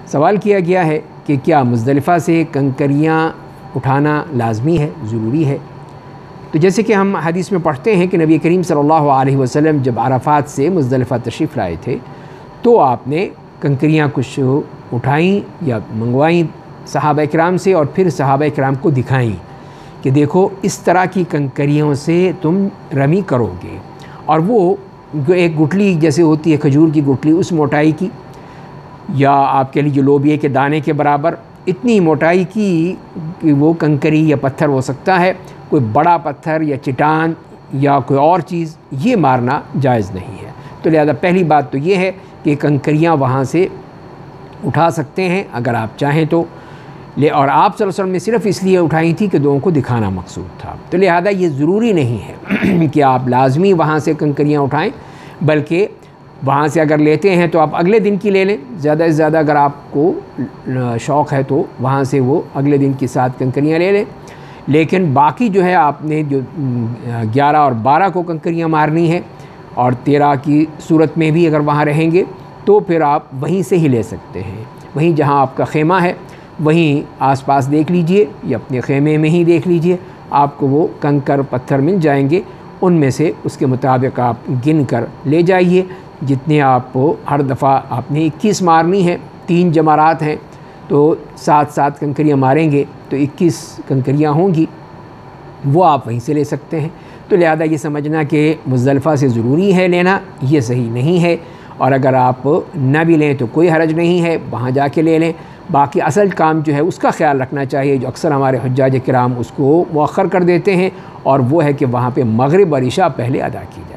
सवाल किया गया है कि क्या मुज़दलिफ़ा से कंकरियाँ उठाना लाजमी है, ज़रूरी है? तो जैसे कि हम हदीस में पढ़ते हैं कि नबी करीम सल्लल्लाहु अलैहि वसल्लम जब अराफ़ात से मुज़दलिफ़ा तशरीफ़ लाए थे तो आपने कंकरियाँ कुछ उठाईं या मंगवाईं सहाबा इकराम से, और फिर सहाबा इकराम को दिखाईं कि देखो इस तरह की कंकरियों से तुम रमी करोगे, और वो एक गुठली जैसे होती है खजूर की गुठली उस मोटाई की, या आपके लिए जो लोबिये के दाने के बराबर इतनी मोटाई की कि वो कंकरी या पत्थर हो सकता है। कोई बड़ा पत्थर या चट्टान या कोई और चीज़ ये मारना जायज़ नहीं है। तो लिहाजा पहली बात तो ये है कि कंकरियाँ वहाँ से उठा सकते हैं अगर आप चाहें तो। और आप सल्लल्लाहु अलैहि वसल्लम ने सिर्फ़ इसलिए उठाई थी कि लोगों को दिखाना मकसूद था। तो लिहाजा ये ज़रूरी नहीं है कि आप लाजमी वहाँ से कंकरियाँ उठाएं, बल्कि वहाँ से अगर लेते हैं तो आप अगले दिन की ले लें। ज़्यादा से ज़्यादा अगर आपको शौक़ है तो वहाँ से वो अगले दिन की 7 कंकरियाँ ले लें। लेकिन बाकी जो है आपने जो 11 और 12 को कंकरियाँ मारनी है, और 13 की सूरत में भी अगर वहाँ रहेंगे तो फिर आप वहीं से ही ले सकते हैं। वहीं जहाँ आपका खेमा है वहीं आसपास देख लीजिए या अपने खेमे में ही देख लीजिए, आपको वो कंकर पत्थर मिल जाएंगे। उनमें से उसके मुताबिक आप गिन कर ले जाइए जितने आपको। हर दफ़ा आपने 21 मारनी है, 3 जमारात हैं तो 7-7 कंकरियाँ मारेंगे तो 21 कंकरियाँ होंगी, वो आप वहीं से ले सकते हैं। तो लिहाजा ये समझना कि मुज़दलिफ़ा से ज़रूरी है लेना, ये सही नहीं है। और अगर आप न भी लें तो कोई हरज नहीं है, वहाँ जाके ले लें। बाकी असल काम जो है उसका ख्याल रखना चाहिए, जो अक्सर हमारे हुज्जाज किराम उसको मुअख्खर कर देते हैं, और वो है कि वहाँ पे मगरिब और इशा पहले अदा की जाए।